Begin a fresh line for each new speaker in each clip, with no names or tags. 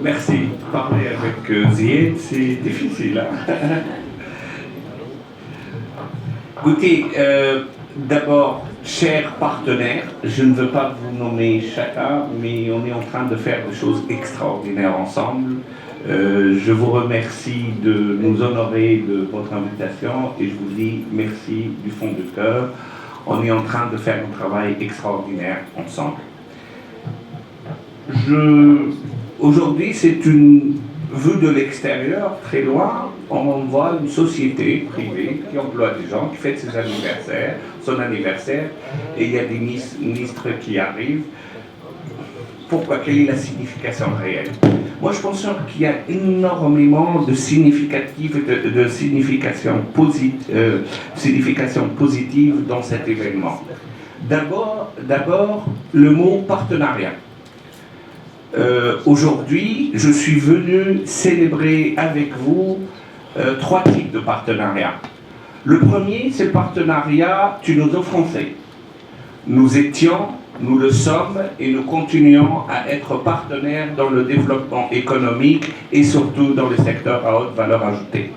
Merci. Parler avec Zied, c'est difficile. Hein. Écoutez, d'abord, chers partenaires, je ne veux pas vous nommer chacun, mais on est en train de faire des choses extraordinaires ensemble. Je vous remercie de nous honorer de votre invitation et je vous dis merci du fond du cœur. On est en train de faire un travail extraordinaire ensemble. Aujourd'hui, c'est une vue de l'extérieur, très loin, on voit une société privée qui emploie des gens, qui fête son anniversaire, et il y a des ministres qui arrivent. Pourquoi? Quelle est la signification réelle? Moi, je pense qu'il y a énormément de signification positive dans cet événement. D'abord, le mot partenariat. Aujourd'hui, je suis venu célébrer avec vous 3 types de partenariats. Le premier, c'est le partenariat tuno-français. Nous étions, nous le sommes et nous continuons à être partenaires dans le développement économique et surtout dans le secteur à haute valeur ajoutée.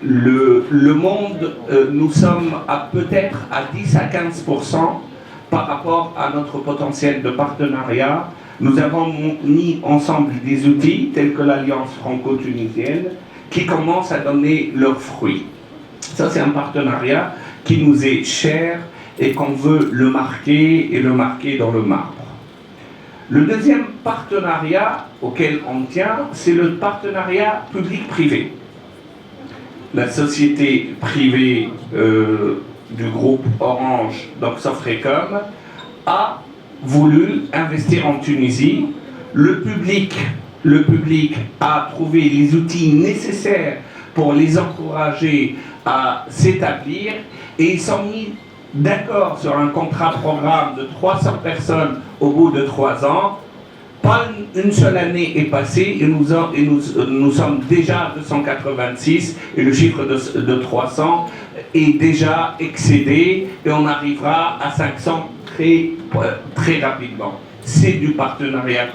Le monde, nous sommes peut-être à 10 à 15% par rapport à notre potentiel de partenariat. Nous avons mis ensemble des outils tels que l'Alliance franco-tunisienne qui commencent à donner leurs fruits. Ça, c'est un partenariat qui nous est cher et qu'on veut le marquer et le marquer dans le marbre. Le deuxième partenariat auquel on tient, c'est le partenariat public-privé. La société privée du groupe Orange, donc Sofrecom, a voulu investir en Tunisie. Le public a trouvé les outils nécessaires pour les encourager à s'établir et ils sont mis d'accord sur un contrat-programme de 300 personnes au bout de 3 ans. Pas une seule année est passée et nous sommes déjà à 286 et le chiffre de 300 est déjà excédé et on arrivera à 500 très rapidement. C'est du partenariat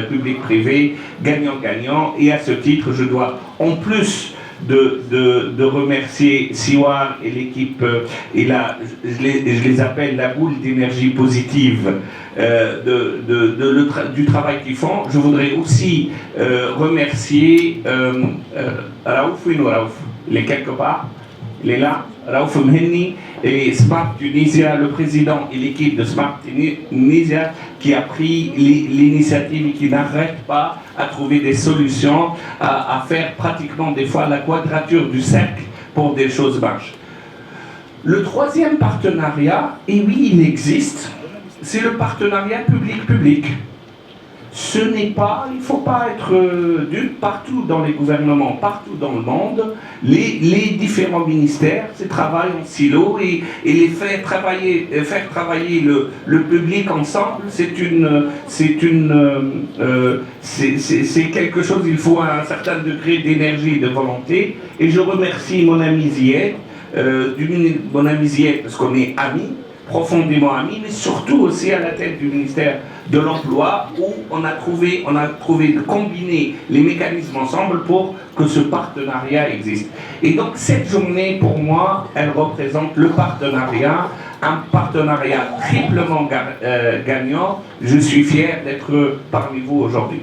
public-privé, gagnant-gagnant, et à ce titre, je dois, en plus de remercier Siwar et l'équipe, et je les appelle la boule d'énergie positive du travail qu'ils font. Je voudrais aussi remercier Raouf, il est quelque part, il est là, Raouf Mhenni et Smart Tunisia, le président et l'équipe de Smart Tunisia qui a pris l'initiative et qui n'arrête pas à trouver des solutions, à faire pratiquement des fois la quadrature du cercle pour des choses marchent. Le troisième partenariat, et oui il existe, c'est le partenariat public-public. Ce n'est pas, il ne faut pas être dupe, partout dans les gouvernements, partout dans le monde, les différents ministères travaillent en silo et les faire travailler le public ensemble, c'est quelque chose, il faut un certain degré d'énergie, de volonté. Et je remercie mon ami Zied, parce qu'on est amis, profondément amis, mais surtout aussi à la tête du ministère de l'Emploi, où on a trouvé de combiner les mécanismes ensemble pour que ce partenariat existe. Et donc cette journée, pour moi, elle représente le partenariat, un partenariat triplement gagnant. Je suis fier d'être parmi vous aujourd'hui.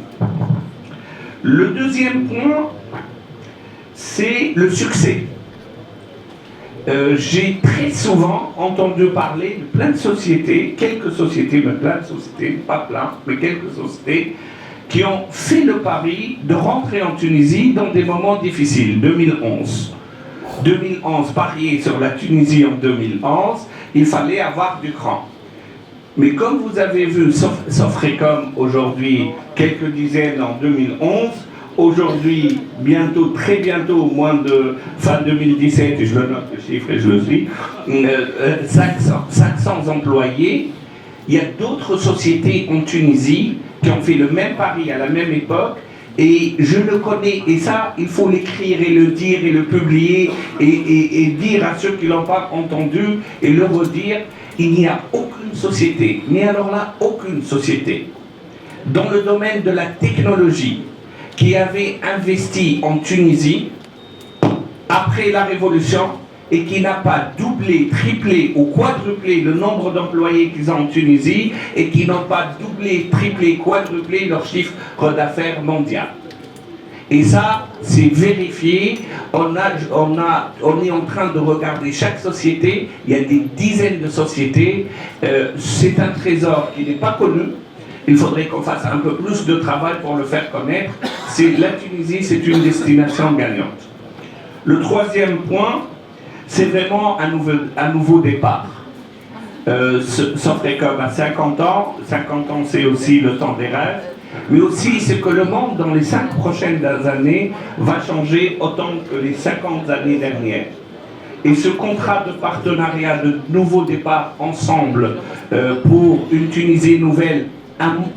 Le deuxième point, c'est le succès. J'ai très souvent entendu parler de plein de sociétés, quelques sociétés, mais plein de sociétés, pas plein, mais quelques sociétés, qui ont fait le pari de rentrer en Tunisie dans des moments difficiles. 2011, parier sur la Tunisie en 2011, il fallait avoir du cran. Mais comme vous avez vu, Sofrecom aujourd'hui, quelques dizaines en 2011, aujourd'hui, très bientôt, au moins de fin 2017, et je le note le chiffre et je le suis, 500 employés. Il y a d'autres sociétés en Tunisie qui ont fait le même pari à la même époque, et je le connais, et ça, il faut l'écrire et le dire et le publier, et dire à ceux qui ne l'ont pas entendu, et le redire, il n'y a aucune société, mais alors là, aucune société, dans le domaine de la technologie, qui avait investi en Tunisie après la Révolution et qui n'a pas doublé, triplé ou quadruplé le nombre d'employés qu'ils ont en Tunisie et qui n'ont pas doublé, triplé, quadruplé leur chiffre d'affaires mondial. Et ça, c'est vérifié. On est en train de regarder chaque société. Il y a des dizaines de sociétés. C'est un trésor qui n'est pas connu. Il faudrait qu'on fasse un peu plus de travail pour le faire connaître. La Tunisie, c'est une destination gagnante. Le troisième point, c'est vraiment un nouveau départ. Sofrecom a 50 ans. 50 ans, c'est aussi le temps des rêves. Mais aussi, c'est que le monde, dans les 5 prochaines années, va changer autant que les 50 années dernières. Et ce contrat de partenariat, de nouveau départ ensemble pour une Tunisie nouvelle,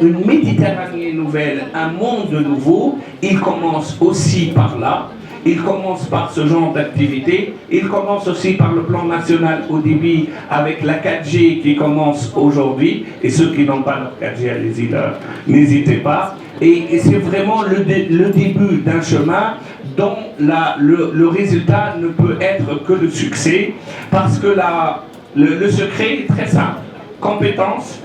une Méditerranée nouvelle, un monde nouveau, il commence aussi par là. Il commence par ce genre d'activité. Il commence aussi par le plan national haut débit avec la 4G qui commence aujourd'hui. Et ceux qui n'ont pas leur 4G, allez-y, n'hésitez pas. Et c'est vraiment le début d'un chemin dont le résultat ne peut être que le succès. Parce que le secret est très simple. Compétence,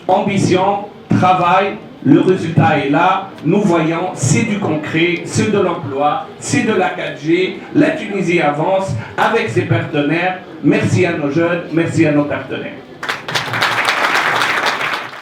ambition, travail. Le résultat est là, nous voyons, c'est du concret, c'est de l'emploi, c'est de la 4G, la Tunisie avance avec ses partenaires. Merci à nos jeunes, merci à nos partenaires.